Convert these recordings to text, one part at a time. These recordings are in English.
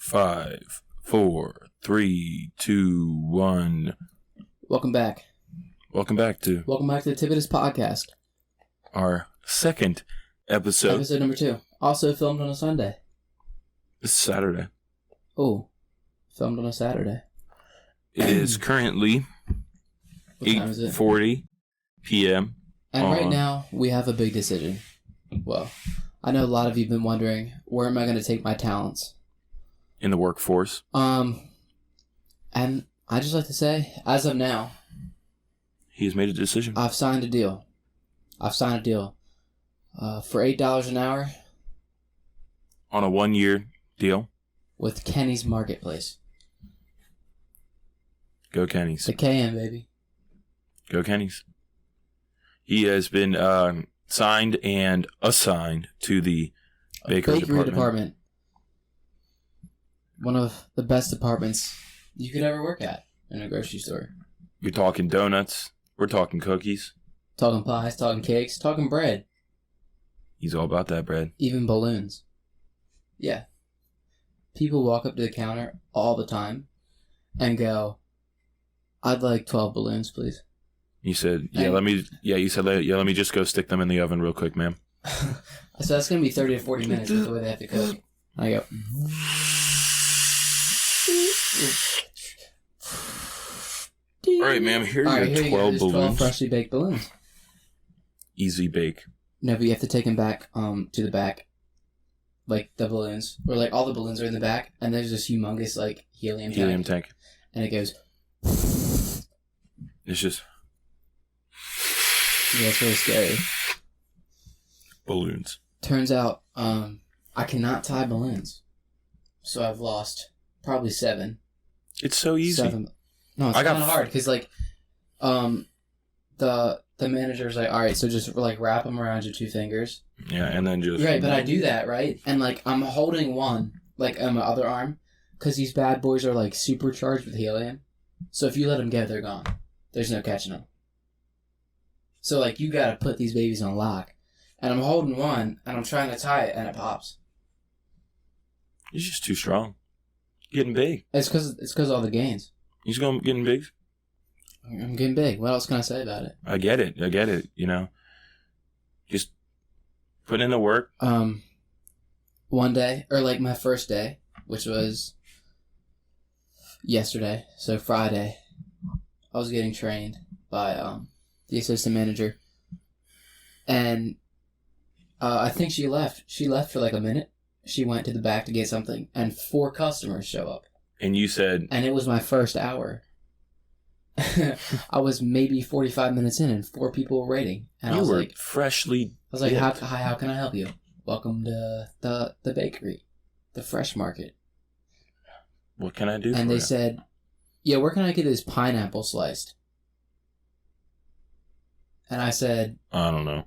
5, 4, 3, 2, 1. Welcome back. Welcome back to the Tivitus podcast. Our second episode. Episode number 2. Also filmed on a Sunday. It's Saturday. Oh, filmed on a Saturday. It is currently 8:40 p.m. And right now, we have a big decision. Well, I know a lot of you have been wondering, where am I going to take my talents? In the workforce. And I just like to say, as of now, he's made a decision. I've signed a deal. For $8 an hour. On a 1-year deal. With Kenny's Marketplace. Go Kenny's. The KM, baby. Go Kenny's. He has been signed and assigned to the bakery department. One of the best departments you could ever work at in a grocery store. You're talking donuts. We're talking cookies. Talking pies, talking cakes, talking bread. He's all about that bread. Even balloons. Yeah. People walk up to the counter all the time and go, "I'd like 12 balloons, please." You said, let me just go stick them in the oven real quick, ma'am. So that's going to be 30 to 40 minutes with the way they have to cook. I go, all right, ma'am, here are your 12 balloons. 12 freshly baked balloons. Easy bake. No, but you have to take them back to the back. Like the balloons. Or like all the balloons are in the back, and there's this humongous like helium tank. And it goes. It's just. Yeah, it's really scary. Balloons. Turns out, I cannot tie balloons. So I've lost probably 7. It's so easy. 7. No, it's kind of hard because like, the manager's like, all right, so just like wrap them around your 2 fingers. Yeah, and then just. Right, but I do that, right? And like I'm holding one like on my other arm because these bad boys are like supercharged with helium. So if you let them go, they're gone. There's no catching them. So like you gotta put these babies on lock, and I'm holding one and I'm trying to tie it and it pops. He's just too strong. Getting big. It's because all the gains. He's getting big. I'm getting big. What else can I say about it? I get it. You know, just put in the work. One day, or like my first day, which was yesterday, so Friday, I was getting trained by the assistant manager, and I think she left. She left for like a minute. She went to the back to get something, and 4 customers show up. And you said, and it was my first hour. I was maybe 45 minutes in, and 4 people were waiting. And you I was were like, freshly. I was like, hi, how can I help you? Welcome to the bakery, the fresh market. What can I do? And they said, yeah, where can I get this pineapple sliced? And I said, I don't know,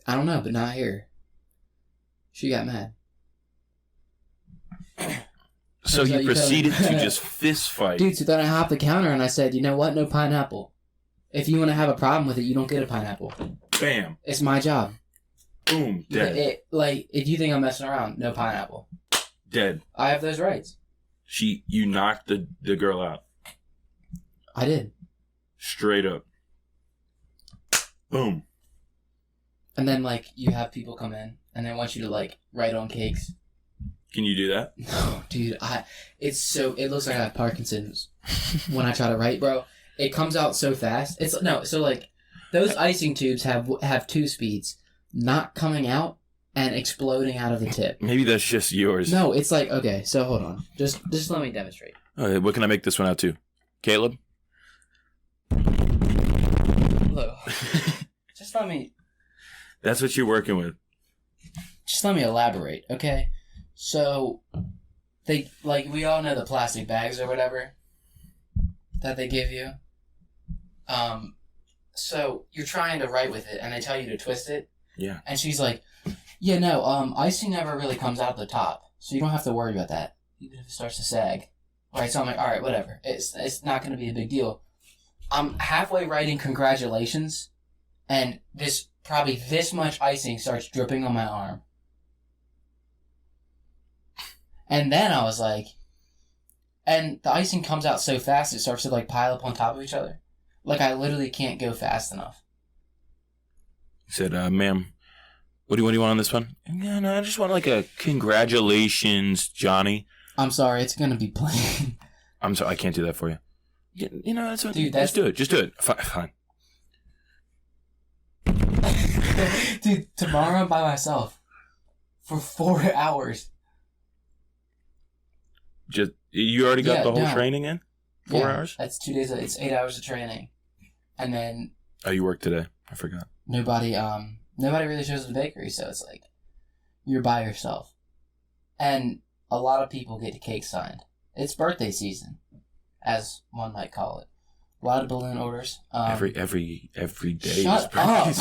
but not here. She got mad. So you proceeded to just fist fight. Dude, so then I hopped the counter and I said, you know what? No pineapple. If you want to have a problem with it, you don't get a pineapple. Bam. It's my job. Boom. Dead. If you think I'm messing around, no pineapple. Dead. I have those rights. You knocked the girl out. I did. Straight up. Boom. And then, like, you have people come in and they want you to, like, write on cakes. Can you do that? No, dude. It looks like I have Parkinson's when I try to write, bro. It comes out so fast. Those icing tubes have 2 speeds. Not coming out and exploding out of the tip. Maybe that's just yours. No, it's like, okay, so hold on. Just let me demonstrate. Okay, what can I make this one out to? Caleb? Hello. Just let me... That's what you're working with. Just let me elaborate, okay? So, we all know the plastic bags or whatever that they give you. So you're trying to write with it and they tell you to twist it. Yeah. And she's like, yeah, no, icing never really comes out the top, so you don't have to worry about that, even if it starts to sag. Right, so I'm like, all right, whatever. It's not going to be a big deal. I'm halfway writing congratulations, and probably this much icing starts dripping on my arm. And then I was like, and the icing comes out so fast it starts to like pile up on top of each other. Like I literally can't go fast enough. He said, ma'am, what do you want on this one? Yeah, no, I just want like a congratulations, Johnny. I'm sorry, it's gonna be plain. I'm sorry, I can't do that for you. You know, that's what. Dude, just do it. Just do it. Fine. Dude, tomorrow I'm by myself for 4 hours. Just you already got the whole training in? 4 hours? That's 2 days. It's 8 hours of training, and then. Oh, you worked today? I forgot. Nobody really shows at the bakery, so it's like you're by yourself, and a lot of people get cake signed. It's birthday season, as one might call it. A lot of balloon orders. Every day. Shut up.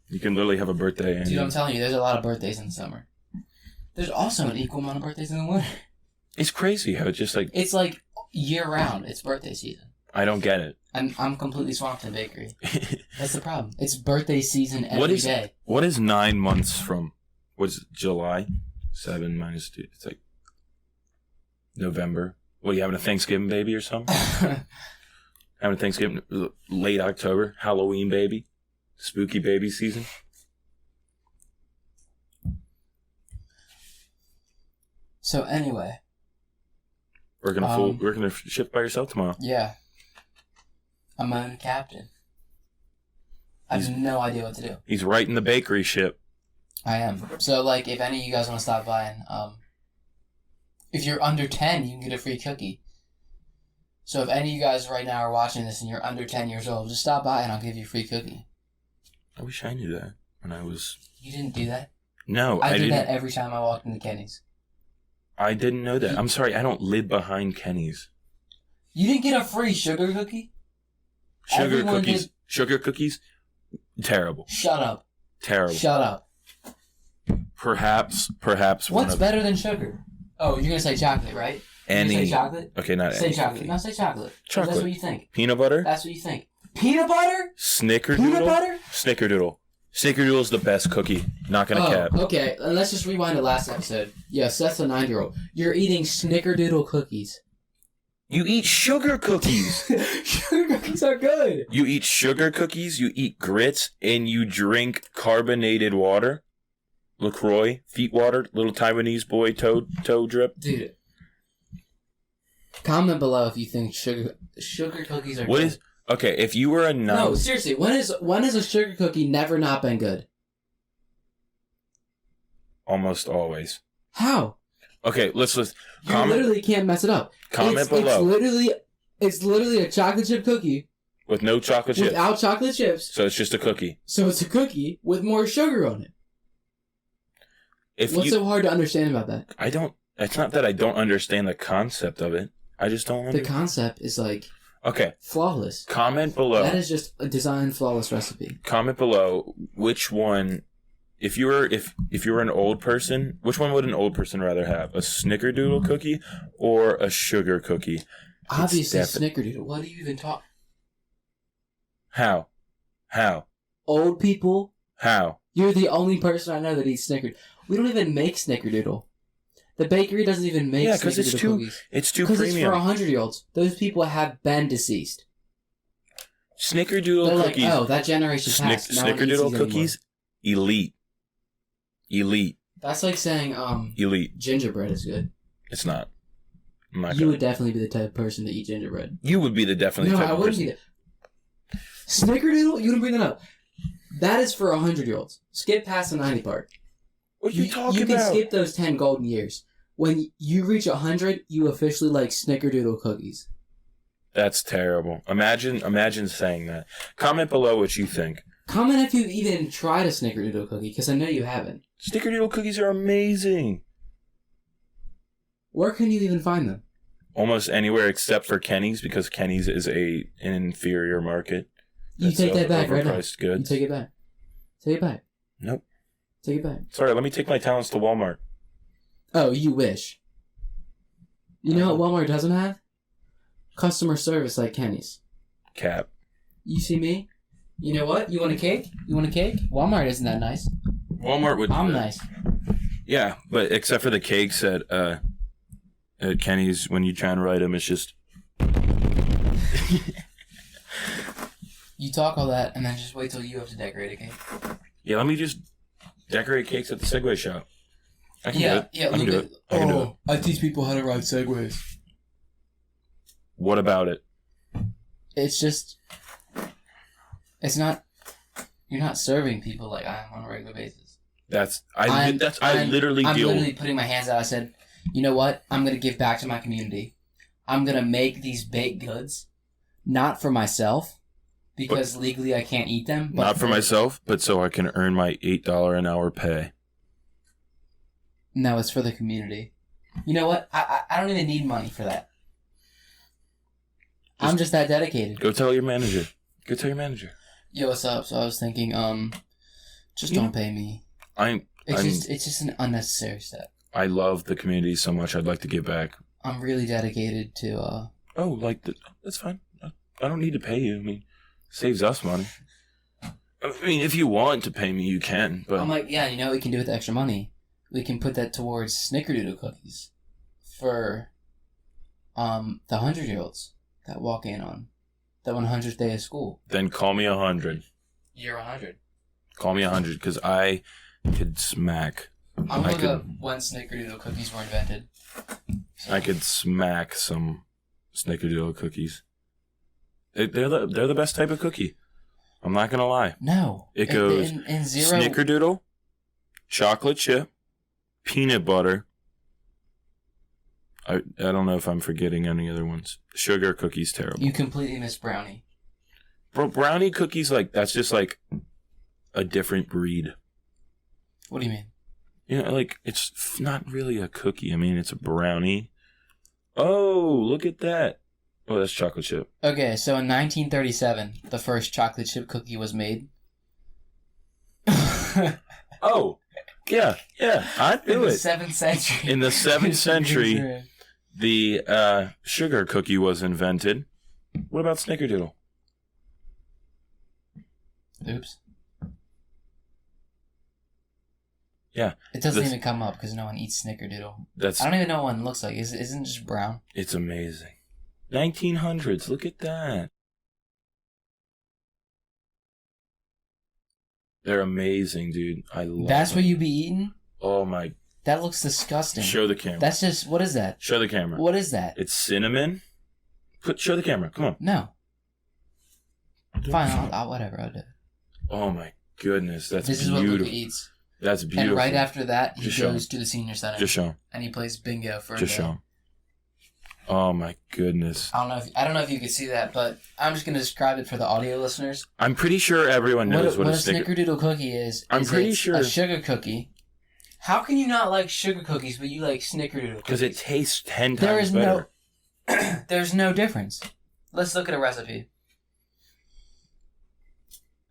You can literally have a birthday. Dude, I'm telling you, there's a lot of birthdays in the summer. There's also an equal amount of birthdays in the winter. It's crazy how it's just like... It's like year round. It's birthday season. I don't get it. I'm completely swamped in bakery. That's the problem. It's birthday season every day. What is 9 months from... What's July? 7 minus 2. It's like... November. What, you having a Thanksgiving baby or something? Having a Thanksgiving... Late October. Halloween baby. Spooky baby season. So anyway... We're gonna ship by yourself tomorrow. Yeah. I'm my own captain. I have no idea what to do. He's right in the bakery ship. I am. So, like, if any of you guys want to stop by and, if you're under 10, you can get a free cookie. So if any of you guys right now are watching this and you're under 10 years old, just stop by and I'll give you a free cookie. I wish I knew that when I was... You didn't do that? No, I did didn't. that every time I walked into Kenny's. I didn't know that. I'm sorry, I don't live behind Kenny's. You didn't get a free sugar cookie? Sugar cookies? Terrible. Shut up. Terrible. Shut up. Perhaps. What's better than sugar? Oh, you're gonna say chocolate, right? You're gonna say chocolate? Okay, not say any. chocolate. No, say chocolate. Chocolate. That's what you think. Peanut butter? That's what you think. Peanut butter? Snickerdoodle? Peanut butter? Snickerdoodle. Snickerdoodle is the best cookie. Not gonna cap. Okay. And let's just rewind to last episode. Yeah, Seth's a 9-year-old. You're eating Snickerdoodle cookies. You eat sugar cookies. Sugar cookies are good. You eat sugar cookies, you eat grits, and you drink carbonated water. LaCroix, feet water, little Taiwanese boy toe drip. Dude. Comment below if you think sugar cookies are good. Okay, if you were a No, seriously, when has a sugar cookie never not been good? Almost always. How? Okay, let's You literally can't mess it up. Comment below. It's literally a chocolate chip cookie. With no chocolate chips. Without chocolate chips. So it's just a cookie. So it's a cookie with more sugar on it. What's so hard to understand about that? It's not that I don't understand the concept of it. I just don't understand. The concept is like... Okay. Flawless. Comment below. That is just a design flawless recipe. Comment below which one... If you were an old person, which one would an old person rather have? A Snickerdoodle cookie or a sugar cookie? Obviously, Snickerdoodle. What do you even talk? How? Old people? How? You're the only person I know that eats Snickerdoodle. We don't even make Snickerdoodle. The bakery doesn't even make Snickerdoodle cookies. It's too premium. Because it's for 100-year-olds. Those people have been deceased. Snickerdoodle They're cookies. Like, oh, that generation passed. Snickerdoodle cookies, elite. That's like saying elite. Gingerbread is good. It's not. You would definitely be the type of person to eat gingerbread. You would be the definitely type of person. No, I wouldn't be that. Snickerdoodle? You didn't bring that up. That is for 100-year-olds. Skip past the 90 part. What are you talking about? You can skip those 10 golden years. When you reach 100, you officially like Snickerdoodle cookies. That's terrible. Imagine saying that. Comment below what you think. Comment if you've even tried a Snickerdoodle cookie, because I know you haven't. Snickerdoodle cookies are amazing. Where can you even find them? Almost anywhere except for Kenny's, because Kenny's is an inferior market. You take that back right now. Goods. You take it back. Take it back. Nope. Take it back. Sorry, let me take my talents to Walmart. Oh, you wish. You know what Walmart doesn't have? Customer service like Kenny's. Cap. You see me? You know what? You want a cake? Walmart isn't that nice. Walmart would do I'm that. nice. Yeah, but except for the cakes at Kenny's, when you try and write them, it's just... You talk all that, and then just wait till you have to decorate a cake. Yeah, let me just decorate cakes at the Segway shop. I can do it. Yeah, I can do it. I can do it. I teach people how to ride Segways. What about it? It's just... It's not... You're not serving people like I am on a regular basis. I literally I'm deal... literally putting my hands out. I said, you know what? I'm going to give back to my community. I'm going to make these baked goods, not for myself, because legally I can't eat them. But not for myself, but so I can earn my $8 an hour pay. No, it's for the community. You know what? I don't even need money for that. I'm just that dedicated. Go tell your manager. Go tell your manager. Yo, what's up? So I was thinking, just don't pay me. It's just an unnecessary step. I love the community so much. I'd like to give back. I'm really dedicated to. That's fine. I don't need to pay you. I mean, saves us money. I mean, if you want to pay me, you can. But I'm like, yeah, you know what we can do with the extra money? We can put that towards Snickerdoodle cookies for the 100-year-olds that walk in on the 100th day of school. Then call me 100. You're 100. Call me 100 because I could smack. I'm going to look up when Snickerdoodle cookies were invented. I could smack some Snickerdoodle cookies. They're the best type of cookie. I'm not going to lie. No. It goes in zero... Snickerdoodle, chocolate chip, peanut butter. I don't know if I'm forgetting any other ones. Sugar cookies, terrible. You completely missed brownie. Bro, brownie cookies, that's just a different breed. What do you mean? You know, it's not really a cookie. I mean, it's a brownie. Oh, look at that. Oh, that's chocolate chip. Okay, so in 1937, the first chocolate chip cookie was made. Oh, yeah, I knew it. In the 7th century. In the 7th century, the sugar cookie was invented. What about Snickerdoodle? Oops. Yeah. It doesn't even come up because no one eats Snickerdoodle. I don't even know what one looks like. Isn't it just brown? It's amazing. 1900s. Look at that. They're amazing, dude. I love That's them. what you be eating? Oh my. That looks disgusting. Show the camera. That's just, what is that? Show the camera. What is that? It's cinnamon. Show the camera. Come on. No. Fine, I'll whatever, I'll do it. Oh my goodness, that's this beautiful. This is what Luca eats. That's beautiful. And right after that, he goes to the senior center. Just show him. And he plays bingo for a Just day. show him. Oh my goodness. I don't know if you could see that, but I'm just gonna describe it for the audio listeners. I'm pretty sure everyone knows what a Snickerdoodle cookie is. I'm pretty sure a sugar cookie. How can you not like sugar cookies, but you like Snickerdoodle cookies? Because it tastes 10 times better. There's no difference. Let's look at a recipe.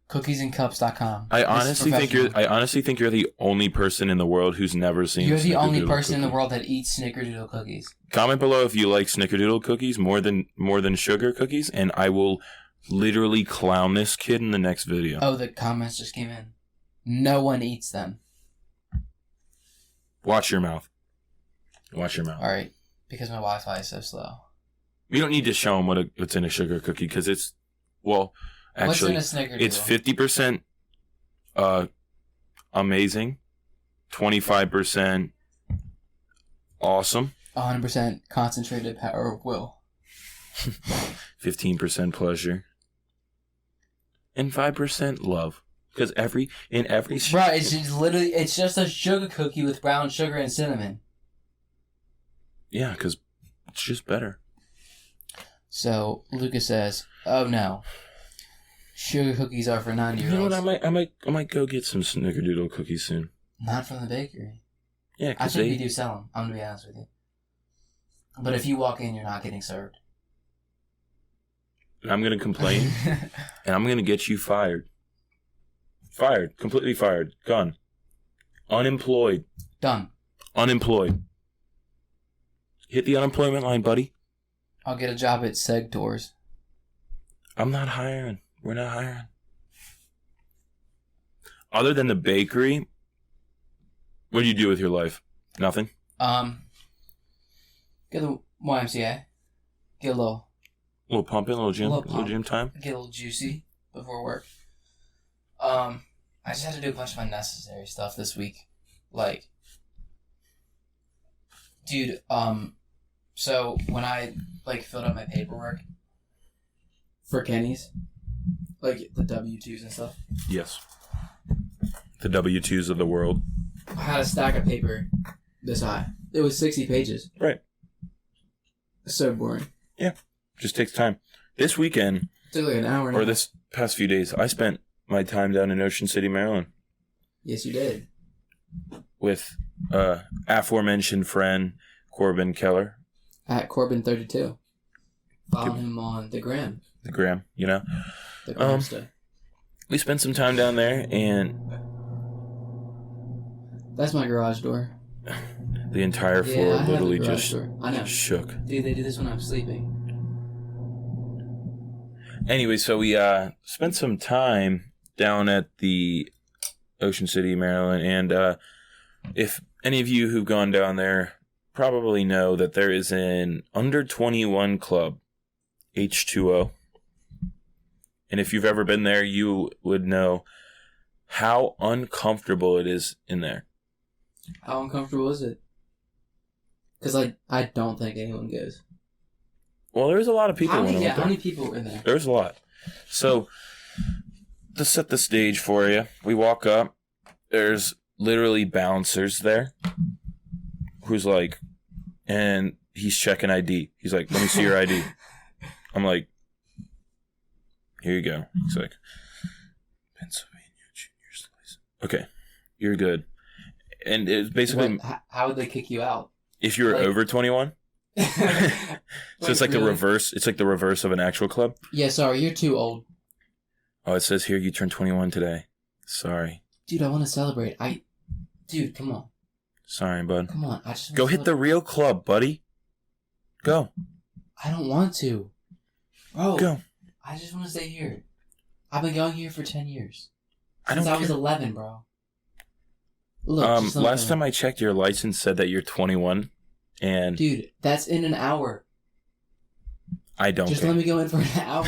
Cookiesandcups.com. I honestly think you're the only person in the world who's never seen. You're the only person in the world that eats Snickerdoodle cookies. Comment below if you like Snickerdoodle cookies more than sugar cookies, and I will literally clown this kid in the next video. Oh, the comments just came in. No one eats them. Watch your mouth. Watch your mouth. All right, because my Wi-Fi is so slow. We don't need to show them what's in a sugar cookie because it's actually, what's in a Snickerdoodle? It's 50% amazing, 25% awesome, 100% concentrated power of will, 15% pleasure, and 5% love. Because every right, it's just a sugar cookie with brown sugar and cinnamon. Yeah, because it's just better. So Lucas says, "Oh no, sugar cookies are for 9-year-olds." You know what? I might go get some Snickerdoodle cookies soon. Not from the bakery. Yeah, I think we do sell them. I'm gonna be honest with you. But if you walk in, you're not getting served. And I'm gonna complain, and I'm gonna get you fired. Fired. Completely fired. Gone. Unemployed. Done. Unemployed. Hit the unemployment line, buddy. I'll get a job at Seg Tours. I'm not hiring. We're not hiring. Other than the bakery, What do you do with your life? Nothing? Go to the YMCA. Get a little Pumping, a little gym time? get a little juicy before work. I just had to do a bunch of unnecessary stuff this week. Like, dude, so when I, like, filled out my paperwork for Kenny's, like, the W-2s and stuff. Yes. The W-2s of the world. I had a stack of paper this high. It was 60 pages. Right. So boring. Yeah. Just takes time. This weekend, It took like an hour. or this past few days, I spent my time down in Ocean City, Maryland. Yes, you did. With aforementioned friend Corbin Keller. At Corbin32. Follow him on the gram. The gram, you know. The gram stuff. We spent some time down there, and That's my garage door. the entire floor I have literally a garage just door. I know. shook. Dude, they do this when I'm sleeping. Anyway, so we spent some time down at the Ocean City, Maryland, and if any of you who've gone down there probably know that there is an under 21 club, H2O. And if you've ever been there, you would know how uncomfortable it is in there. How uncomfortable is it? Because, I don't think anyone goes. Well, there's a lot of people. How many people were in there? There's a lot. So, to set the stage for you, we walk up. There's literally bouncers there. Who's like, and he's checking ID. He's like, let me see your ID. I'm like, here you go. He's like, Pennsylvania Junior's license. Okay, you're good. And it's basically, how would they kick you out? if you're over 21. So it's like really? the reverse. It's like the reverse of an actual club. Yeah, sorry, you're too old. Oh, it says here you turned 21 today. Sorry. Dude, I want to celebrate. Dude, come on. Sorry, bud. Come on. I just Go hit the real club, buddy. Go. I don't want to. Bro. Go. I just want to stay here. I've been going here for 10 years. I don't Since I was care. 11, bro. Look, just last time I checked, your license said that you're 21, and dude, that's in an hour. I don't. Just care. let me go in for an hour.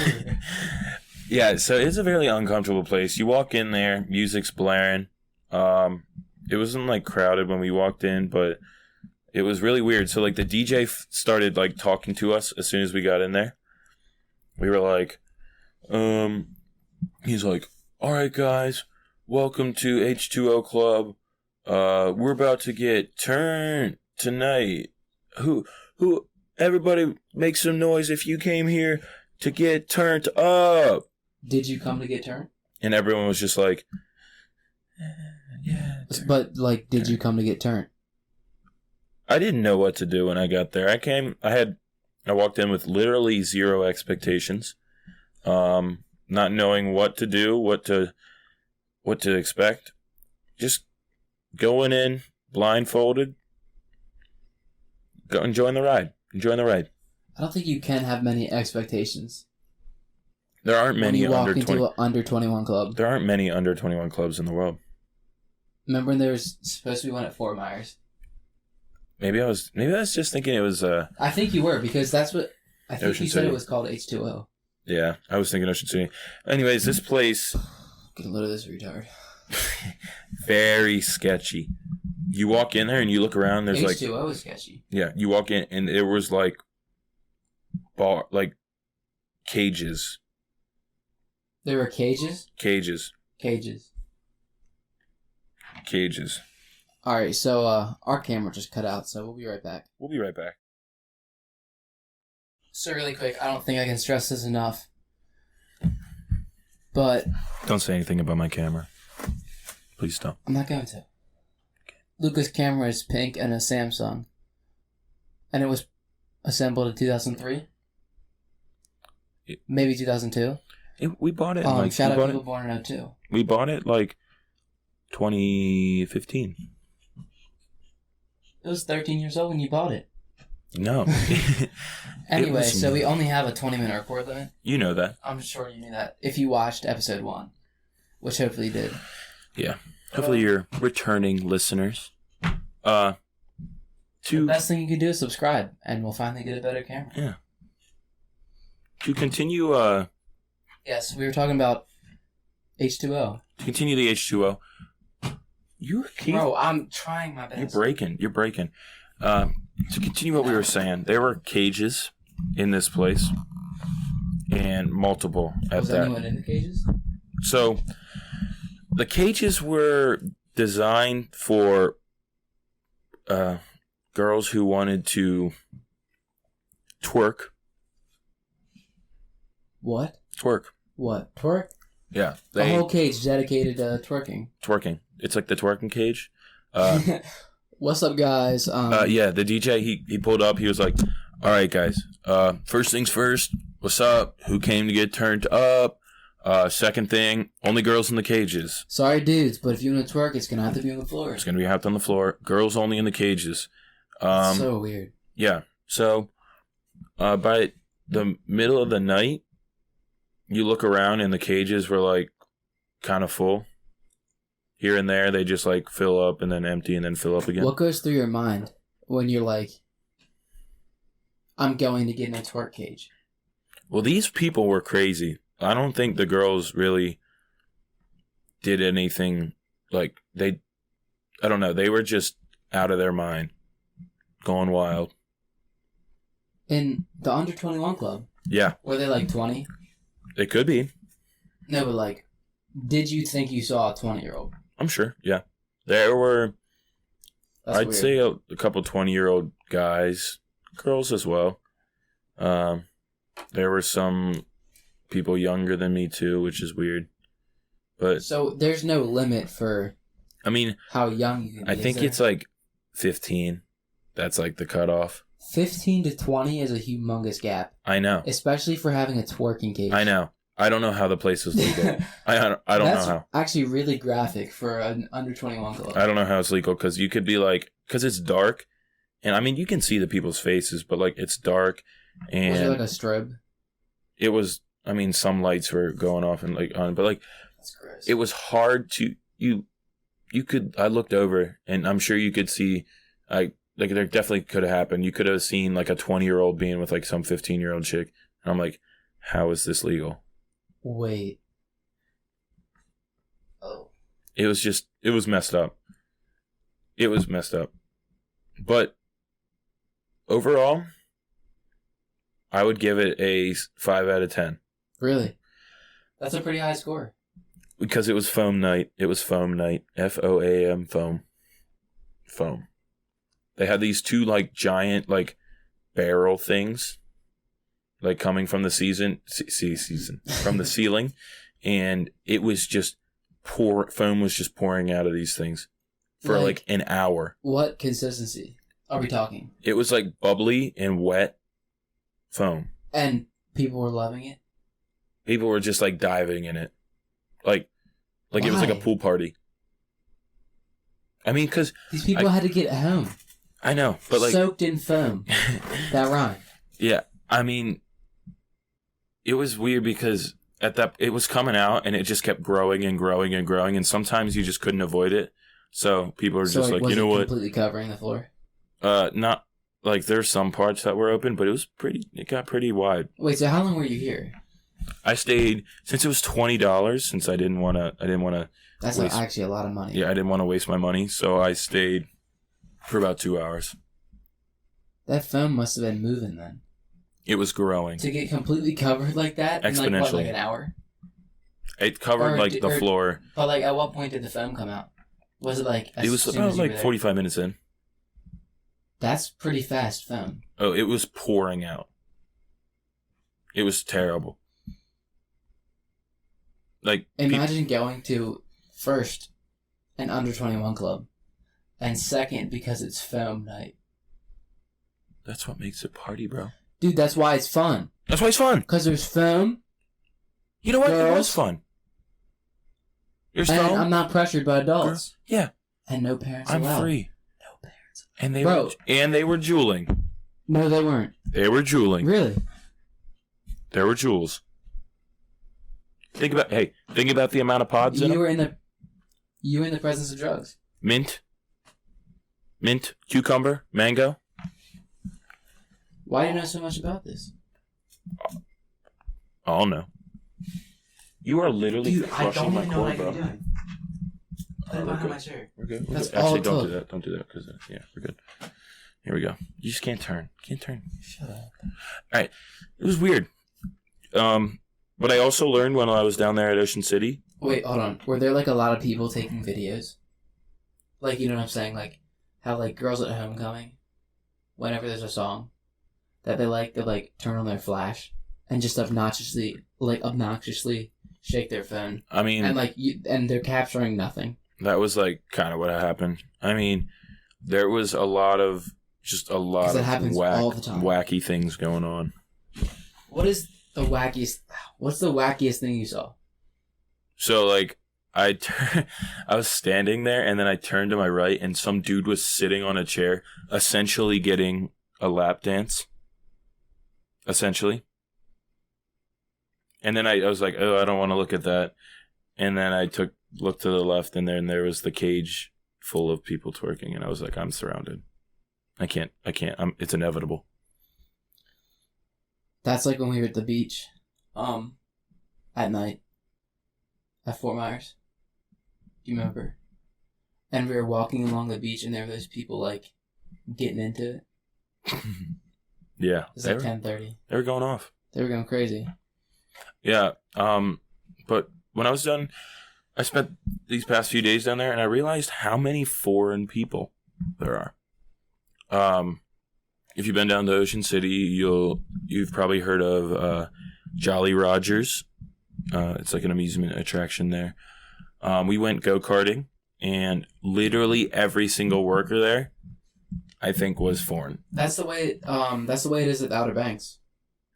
Yeah, so it's a very uncomfortable place. You walk in there, music's blaring. It wasn't like crowded when we walked in, but it was really weird. So like the DJ started like talking to us as soon as we got in there. We were like, he's like, all right, guys, welcome to H2O Club. We're about to get turned tonight. Who, everybody make some noise if you came here to get turned up. Did you come to get turned? And everyone was just like, yeah. But, did you come to get turned? I didn't know what to do when I got there. I walked in with literally zero expectations. Not knowing what to do, what to expect. Just going in blindfolded. Go enjoying the ride. I don't think you can have many expectations. There aren't many when you walk under into 20. an under 21 club. There aren't many under 21 clubs in the world. Remember when there was supposed to be one at Fort Myers? Maybe I was just thinking it was I think you were, because that's what I think Ocean you said City. it was called H2O. Yeah, I was thinking Ocean City. Anyways, this place Get a load of this retard. very sketchy. You walk in there and you look around, there's H2O is sketchy. Yeah, you walk in and there was cages. There were cages? Cages. Alright, so our camera just cut out, so we'll be right back. We'll be right back. So really quick, I don't think I can stress this enough. But Don't say anything about my camera. Please don't. I'm not going to. Luca's camera is pink and a Samsung. And it was assembled in 2003? Maybe 2002? We bought it. Shout out people born in 02. We bought it 2015. It was 13 years old when you bought it. No. Anyway, so we only have a 20-minute record limit. You know that. I'm sure you knew that if you watched episode 1, which hopefully you did. Yeah. Hopefully you're returning listeners. The best thing you can do is subscribe, and we'll finally get a better camera. Yeah. To continue, Yes, we were talking about H2O. to continue the H2O. You keep... Bro, I'm trying my best. You're breaking. To continue what we were saying, there were cages in this place, and multiple at Was that. anyone in the cages? So, the cages were designed for girls who wanted to twerk. What? Twerk. What? Twerk? Yeah. A whole cage dedicated to twerking. Twerking. It's like the twerking cage. What's up, guys? Yeah, the DJ, he pulled up. He was like, all right, guys. First things first. What's up? Who came to get turned up? Second thing, only girls in the cages. Sorry, dudes, but if you want to twerk, it's going to have to be on the floor. It's going to be out on the floor. Girls only in the cages. So weird. Yeah. So, by the middle of the night, you look around and the cages were like kind of full. Here and there, they just like fill up and then empty and then fill up again. What goes through your mind when you're like, I'm going to get in a twerk cage? Well, these people were crazy. I don't think the girls really did anything like I don't know. They were just out of their mind, going wild. In the under 21 club? Yeah. Were they like 20? They could be. No, but like, did you think you saw a 20-year-old? I'm sure. Yeah. There were, That's I'd weird. say a couple 20-year-old guys, girls as well. There were some people younger than me too, which is weird. But So there's no limit for I mean, how young you can be. I think it's like 15. That's like the cutoff. 15 to 20 is a humongous gap, I know. especially for having a twerking cage. I know. I don't know how the place was legal. I don't know That's how. actually really graphic for an under 21 club. I don't know how it's legal because you could be like, because it's dark, and I mean you can see the people's faces, but like it's dark, and Was it like a strobe? it was. I mean, some lights were going off and like on, but like That's gross. it was hard to you. You could. I looked over, and I'm sure you could see. Like there definitely could have happened. You could have seen like a 20-year-old being with like some 15-year-old chick, and I'm like, how is this legal? Wait. Oh. It was messed up. It was messed up. But overall, I would give it a 5 out of 10. Really? That's a pretty high score. Because it was foam night. It was foam night. FOAM, foam. Foam. They had these two like giant like barrel things like coming from the season from the ceiling, and it was just foam was just pouring out of these things for like an hour. What consistency are we talking? It was like bubbly and wet foam. And people were loving it? People were just like diving in it. Like it was like a Why? pool party. I mean, because These people had to get home. I know, but like soaked in foam. That rhyme. Yeah, I mean, it was weird because it was coming out and it just kept growing and growing and growing, and sometimes you just couldn't avoid it. So people were just like, was you know it what? completely covering the floor? Not like there's some parts that were open, but it got pretty wide. Wait, so how long were you here? I stayed since it was $20. Since I didn't want to. That's actually a lot of money. Yeah, I didn't want to waste my money, so I stayed for about 2 hours. That foam must have been moving then. It was growing. To get completely covered like that in like, what, like an hour? It covered the floor. But like, at what point did the foam come out? Was it like It was about like 45 minutes in. That's pretty fast foam. Oh, it was pouring out. It was terrible. Like imagine going to first an under 21 club, and second because it's foam night. That's what makes it party, bro. Dude, that's why it's fun. That's why it's fun. Because there's foam. You know what? Girls, it was fun. There's and foam. I'm not pressured by adults. Yeah. And no parents I'm allowed. free. No parents. And they were jeweling. No, they weren't. They were jeweling. Really? There were jewels. Think about the amount of pods in them. You were in the presence of drugs. Mint. mint, cucumber, mango. Why do you know so much about this? Oh no. You are literally Dude, I crushing don't my even know what cord, I could bro. be doing. Put it behind my chair. We're good. That's Actually, all it don't took. do that. Don't do that because we're good. Here we go. You just can't turn. Can't turn. Shut up. All right. It was weird. But I also learned when I was down there at Ocean City. Wait, hold on. Were there like a lot of people taking videos? Like, you know what I'm saying? Like how like girls at homecoming, whenever there's a song that they like turn on their flash and just obnoxiously shake their phone. I mean, and they're capturing nothing. that was like kind of what happened. I mean, there was a lot of all the time. wacky things going on. What's the wackiest thing you saw? So like I was standing there and then I turned to my right and some dude was sitting on a chair essentially getting a lap dance. Essentially. And then I was like, oh, I don't want to look at that. And then I looked to the left and there was the cage full of people twerking and I was like, I'm surrounded. I can't. It's inevitable. That's like when we were at the beach, at night, at Fort Myers. Do you remember? And we were walking along the beach, and there were those people like getting into it. Yeah, It was like 10:30. They were going off. They were going crazy. Yeah. But when I was done, I spent these past few days down there, and I realized how many foreign people there are. If you've been down to Ocean City, you've probably heard of Jolly Rogers. It's like an amusement attraction there. We went go-karting, and literally every single worker there, I think, was foreign. That's the way. That's the way it is at the Outer Banks.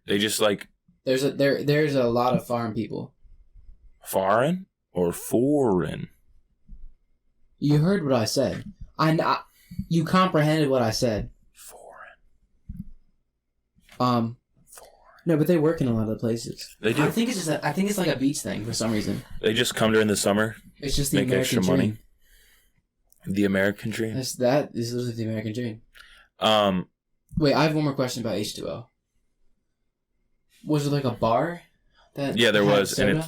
They just like there's a lot of foreign people. Foreign or foreign? You heard what I said. You comprehended what I said. Foreign. No, but they work in a lot of the places. They do. I think it's like a beach thing for some reason. They just come during the summer. It's just the make American extra dream. money. The American dream. This is the American dream. Wait, I have one more question about H2O. Was there like a bar? Yeah, there was, soda? and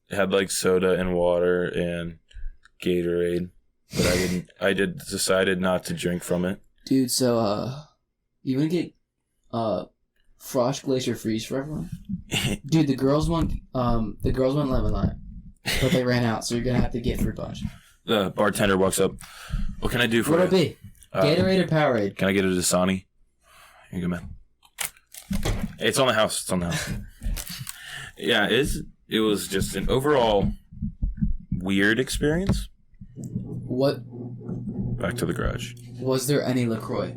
it had like soda and water and Gatorade, but I decided not to drink from it. Dude, so you wanna get Frost Glacier Freeze for everyone? Dude, the girls want lemon lime, but they ran out, so you're gonna have to get fruit punch. The bartender walks up. What can I do for What'd you? it be? Gatorade or Powerade? Can I get a Dasani? Here you go, man. Hey, it's on the house. Yeah, it was just an overall weird experience. What? Back to the garage. Was there any LaCroix?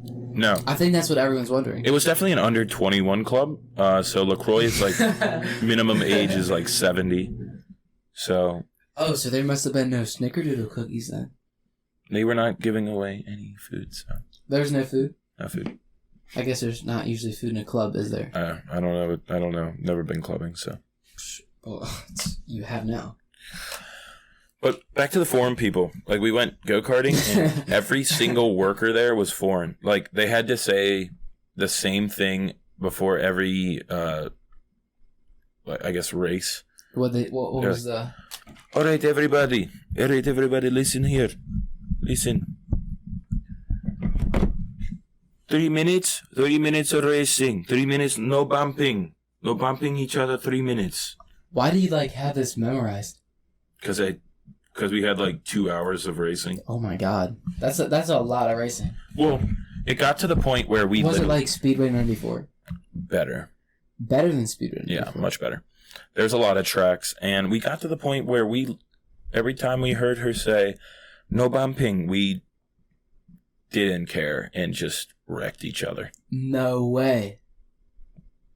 No. I think that's what everyone's wondering. It was definitely an under 21 club. So LaCroix is like minimum age is like 70. So. Oh, so there must have been no Snickerdoodle cookies then. They were not giving away any food. So. There's no food? No food. I guess there's not usually food in a club, is there? I don't know. Never been clubbing, so. Well, you have now. But back to the foreign people. Like, we went go-karting, and every single worker there was foreign. Like, they had to say the same thing before every, I guess, race. What was the... All right, everybody, listen here. Listen. 3 minutes of racing. 3 minutes, no bumping. No bumping each other, 3 minutes. Why do you, have this memorized? Because we had, 2 hours of racing. Oh, my God. That's a lot of racing. Well, it got to the point where we... Was it like Speedway 94? Better. Better than Speedway 94? Yeah, much better. There's a lot of tracks, and we got to the point where every time we heard her say, no bumping, we didn't care and just wrecked each other. No way.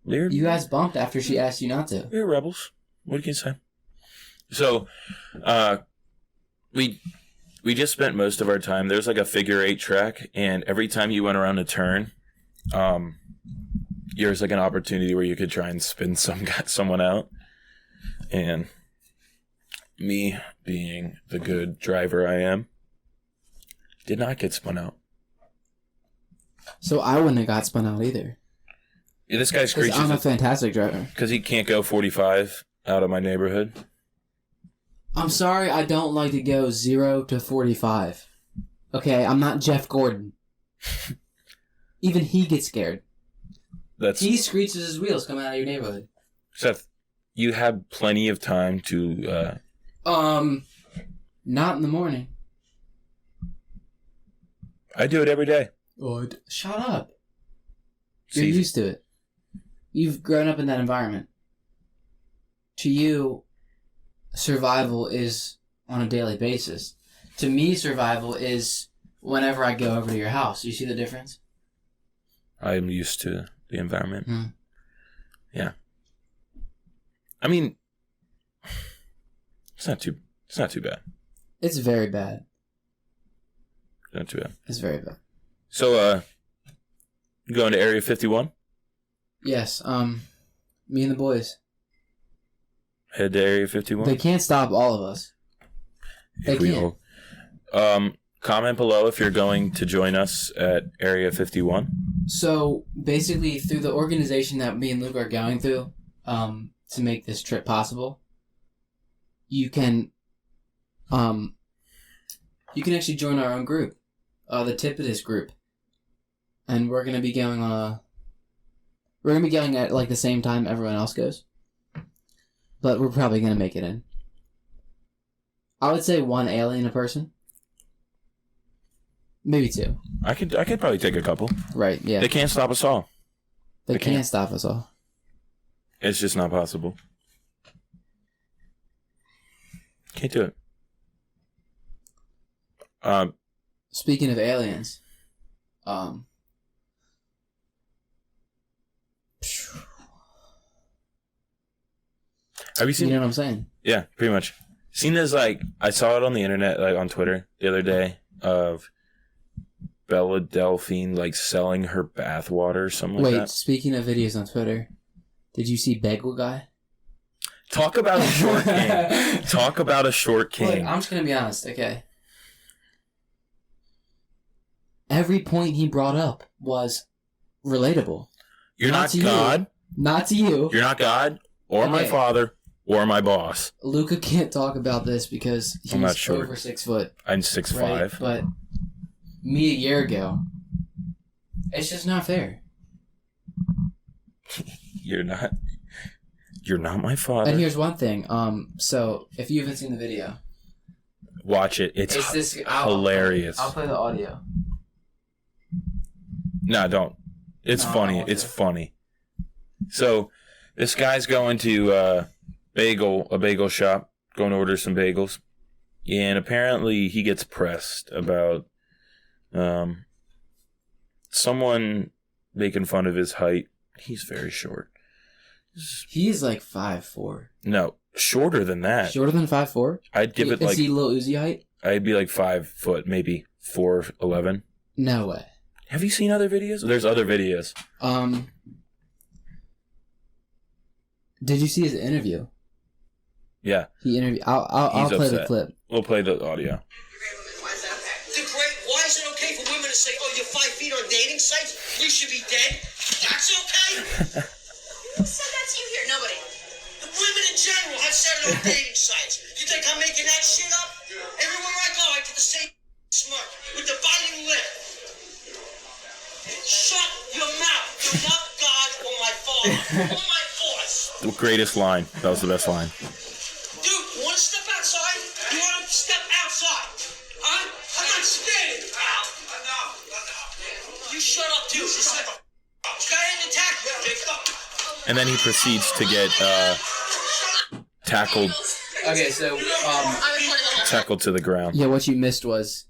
You guys bumped after she asked you not to. We're rebels. What can you say? So, we just spent most of our time. There's like a figure 8 track, and every time you went around a turn, there's like an opportunity where you could try and spin someone out. And me being the good driver I am, Did not get spun out. So I wouldn't have got spun out either. Yeah, this guy screeches. I'm a fantastic driver. Because he can't go 45 out of my neighborhood. I'm sorry, I don't like to go 0 to 45. Okay, I'm not Jeff Gordon. Even he gets scared. He screeches his wheels coming out of your neighborhood. Seth, you had plenty of time to... Not in the morning. I do it every day. Oh, shut up. You're used to it. You've grown up in that environment. To you, survival is on a daily basis. To me, survival is whenever I go over to your house. You see the difference? I'm used to the environment. Hmm. Yeah. I mean, it's not too bad. It's very bad. Not too bad. It's very bad. So, you going to Area 51? Yes, me and the boys. Head to Area 51? They can't stop all of us. They can't. Comment below if you're going to join us at Area 51. So, basically, through the organization that me and Luke are going through, to make this trip possible, you can actually join our own group, the Tipitus group, and we're gonna be going at like the same time everyone else goes, but we're probably gonna make it in. I would say 1 alien a person, maybe 2. I could probably take a couple. Right? Yeah. They can't stop us all. They can't stop us all. It's just not possible. Can't do it. Speaking of aliens, have you seen? You know what I'm saying? Yeah, pretty much. Seen as like I saw it on the internet, like on Twitter the other day, of Bella Delphine like selling her bathwater or something like that. Wait, speaking of videos on Twitter, did you see Bagel Guy? Talk about a short king. Talk about a short king. Look, I'm just gonna be honest, okay? Every point he brought up was relatable. You're not God. Not to you. You're not God, or my father, or my boss. Luca can't talk about this because he's over 6 foot. I'm 6'5". Right? But me a year ago, it's just not fair. You're not my father. And here's one thing. So if you haven't seen the video, watch it. It's hilarious. I'll play the audio. No, don't. It's funny. It's funny. So, this guy's going to a bagel shop, going to order some bagels, and apparently he gets pressed about someone making fun of his height. He's very short. He's like 5'4". No, shorter than that. Shorter than 5'4"? I'd give it like... Is he Lil Uzi height? I'd be like 5 foot, maybe 4'11". No way. Have you seen other videos? There's other videos. Did you see his interview? Yeah. He interviewed. I'll play the clip. We'll play the audio. Why is it okay for women to say, "Oh, you're 5 feet on dating sites? You should be dead"? That's okay. Who said that to you here? Nobody. The women in general have said it on dating sites. You think I'm making that shit up? Everywhere I go, I get the same smirk with the biting lip. Shut your mouth. You're not God or my father or my boss. The greatest line. That was the best line. Dude, you want to step outside? You want to step outside? Huh? I'm not standing. Enough. You shut up, too. Just like a... Go ahead and attack me, Jacob. And then he proceeds to get tackled. Okay, so tackled to the ground. Yeah, what you missed was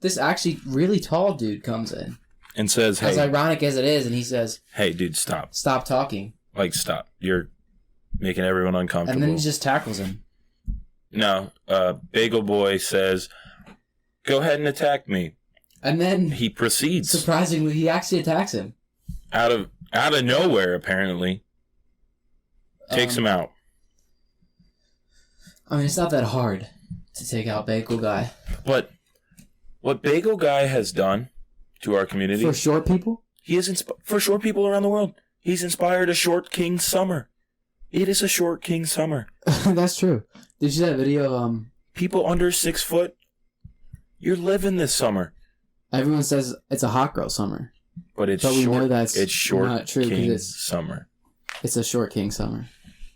this actually really tall dude comes in and says, "Hey," as ironic as it is, and he says, "Hey, dude, stop! Stop talking! Like, stop! You're making everyone uncomfortable." And then he just tackles him. No, Bagel Boy says, "Go ahead and attack me." And then he proceeds. Surprisingly, he actually attacks him out of nowhere. Apparently, takes him out. I mean, it's not that hard To take out Bagel Guy. But what Bagel Guy has done to our community... For short people? He is for short people around the world. He's inspired a short king summer. It is a short king summer. That's true. Did you see that video of... People under 6 foot, you're living this summer. Everyone says it's a hot girl summer. But it's we short. know that's it's short not true king it's summer. It's a short king summer.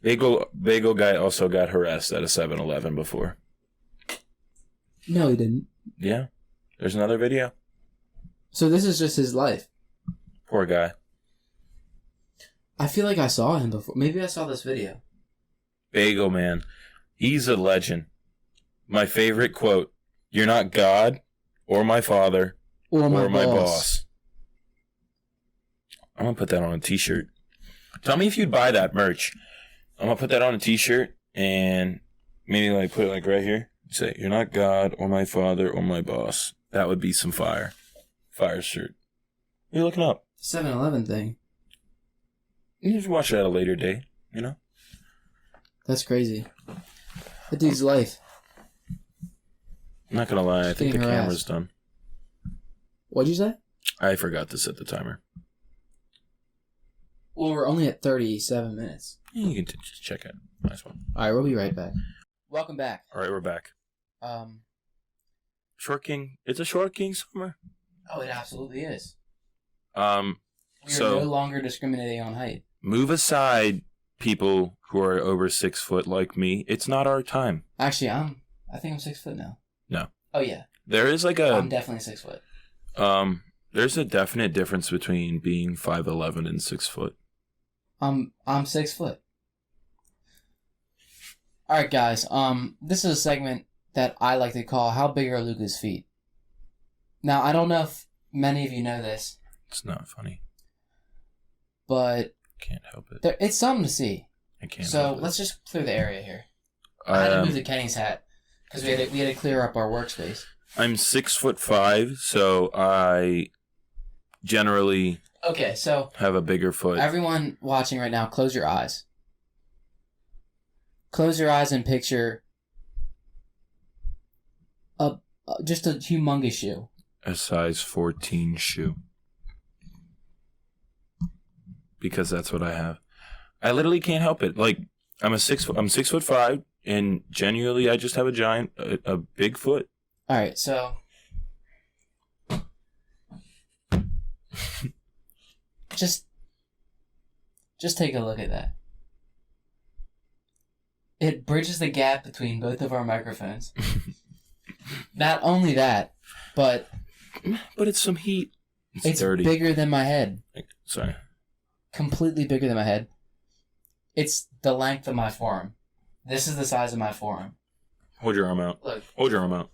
Bagel Guy also got harassed at a 7-Eleven before. No, he didn't. Yeah. There's another video. So this is just his life. Poor guy. I feel like I saw him before. Maybe I saw this video. Bagel Man. He's a legend. My favorite quote. You're not God or my father Or my boss. I'm going to put that on a t-shirt. Tell me if you'd buy that merch. I'm going to put that on a t-shirt and maybe like put it like right here. Say, you're not God or my father or my boss. That would be some fire. Fire shirt. What are you looking up? 7-Eleven thing. You can just watch it at a later day, you know? That's crazy. The dude's life. I'm not going to lie. I think the getting harassed. camera's done. What'd you say? I forgot to set the timer. Well, we're only at 37 minutes. You can just check it. Nice one. All right, we'll be right back. Welcome back. All right, we're back. Um. Short King. It's a Short King summer. Oh, it absolutely is. We So are no longer discriminating on height. move aside, people who are over 6 foot like me. It's not our time. Actually, I think I'm 6 foot now. No. Oh yeah. There is like I'm definitely 6 foot. There's a definite difference between being 5'11" and 6 foot. I'm 6 foot. All right, guys. This is a segment that I like to call "How Big Are Luca's Feet?" Now, I don't know if many of you know this, It's not funny. but Can't help it. it's something to see. I can't. So help it. let's just clear the area here. I had to move to Kenny's hat because we had to clear up our workspace. I'm 6'5", so I generally Okay, so have a bigger foot. everyone watching right now, close your eyes. Close your eyes and picture just a humongous shoe. A size 14 shoe. Because that's what I have. I literally can't help it. Like, I'm 6'5", and genuinely I just have a big foot. All right, so just take a look at that. It bridges the gap between both of our microphones. Not only that, but it's some heat. it's dirty. bigger than my head. Sorry. Completely bigger than my head. It's the length of my forearm. This is the size of my forearm. Hold your arm out. Look. Hold your arm out.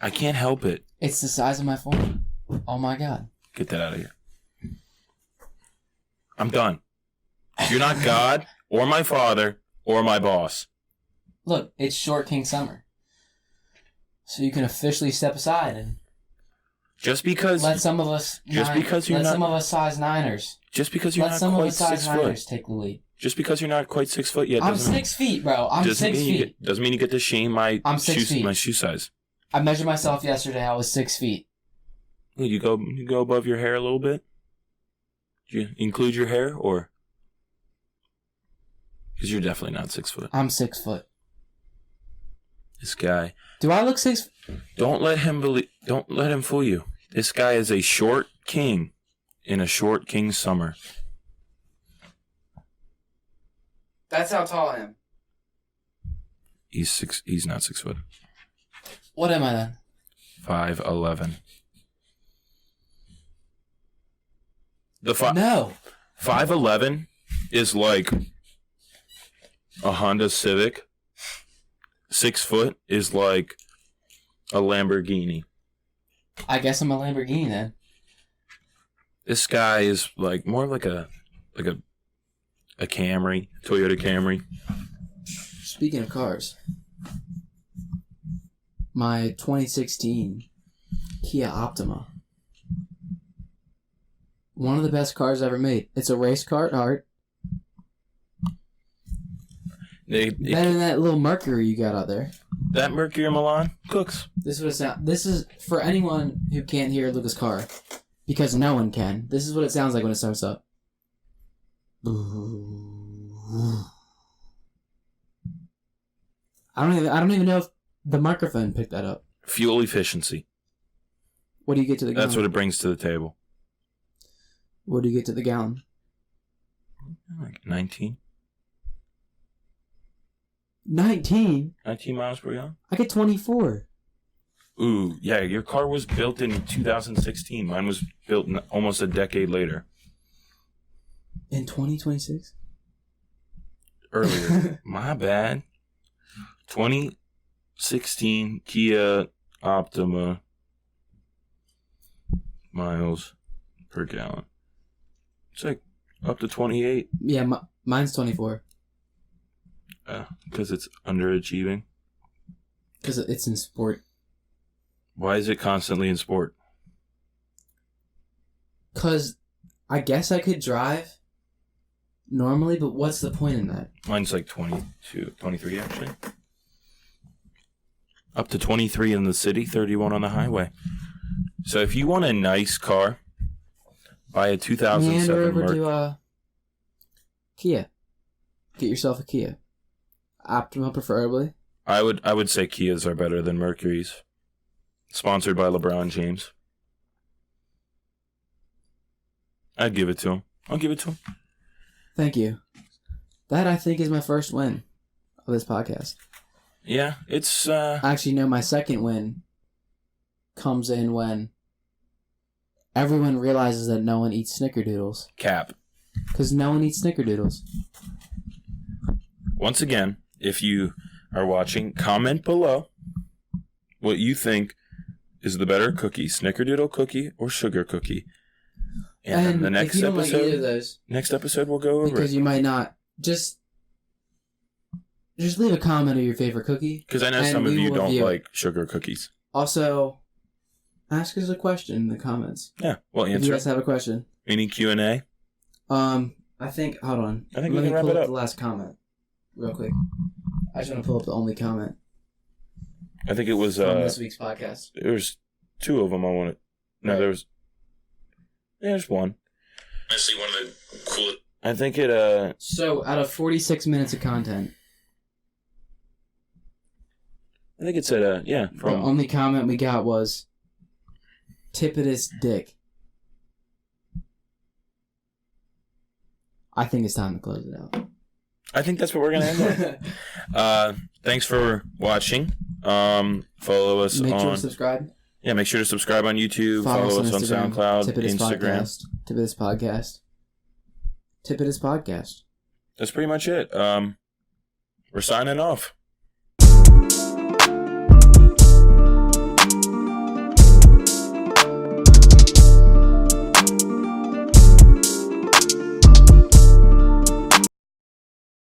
I can't help it. It's the size of my forearm. Oh my god. Get that out of here. I'm done. You're not God or my father or my boss. Look, it's Short King Summer. So you can officially step aside and Just because let some of us some of us size 9ers. Just because you're Let not some of quite us size 6 foot. 9ers take the lead. Just because you're not quite 6 foot yet I'm doesn't 6 feet, bro. I'm 6 feet. doesn't mean you get to shame my I'm 6 shoe, feet. my shoe size. I measured myself yesterday. I was 6 feet. You go above your hair a little bit? Do you include your hair or? Because you're definitely not 6 foot. I'm 6 foot. This guy. Do I look 6? Don't let him fool you. This guy is a short king in a short king summer. That's how tall I am. He's not 6 foot. What am I then? 5'11". No. 5'11" is like a Honda Civic. 6 foot is like a Lamborghini. I guess I'm a Lamborghini then. This guy is like more like a Camry, Toyota Camry. Speaking of cars, my 2016 Kia Optima. One of the best cars ever made. It's a race car, art. Better than that little Mercury you got out there. That Mercury Milan cooks. This is what it sounds. This is for anyone who can't hear Luca's car, because no one can. This is what it sounds like when it starts up. I don't even know if the microphone picked that up. Fuel efficiency. What do you get to the gallon? That's what it brings to the table. What do you get to the gallon? Like 19. 19? 19 miles per gallon? I get 24. Ooh, yeah, your car was built in 2016. Mine was built almost a decade later. In 2026? Earlier. My bad. 2016 Kia Optima miles per gallon. It's like up to 28. Yeah, mine's 24. Because it's underachieving. Because it's in sport. Why is it constantly in sport? Because I guess I could drive normally, but what's the point in that? Mine's like 22, 23 actually. Up to 23 in the city, 31 on the highway. So if you want a nice car, buy a 2007 Meander over Merc. to Kia. Get yourself a Kia. Optima preferably. I would say Kias are better than Mercuries. Sponsored by LeBron James. I'd give it to him. I'll give it to him. Thank you. That, I think, is my first win of this podcast. Yeah, it's... Actually, no, my second win comes in when everyone realizes that no one eats snickerdoodles. Cap. Because no one eats snickerdoodles. Once again, if you are watching, comment below what you think is the better cookie, snickerdoodle cookie or sugar cookie. And the next if you don't episode, like either of those, next episode we'll go over because it. you might not, just leave a comment of your favorite cookie. Because I know and some of we you will don't review it. like sugar cookies. Also, ask us a question in the comments. Yeah, we'll If you answer. guys have a question. Any Q&A? I think, hold on. I think Let we me can wrap pull it up up. the last comment real quick. I just want to pull up the only comment I think it was... from this week's podcast. there was two of them I wanted. No, Right. there was... There's one. Honestly, one of the coolest. I think it, So, out of 46 minutes of content, I think it said, yeah, the from... only comment we got was, tip of his dick. I think it's time to close it out. I think that's what we're going to end on. Thanks for watching. Follow us Make on... sure to subscribe. Yeah, make sure to subscribe on YouTube. Follow us on Instagram, SoundCloud, Tip of this Instagram. Podcast. Tip of this podcast. Tip of this podcast. That's pretty much it. We're signing off.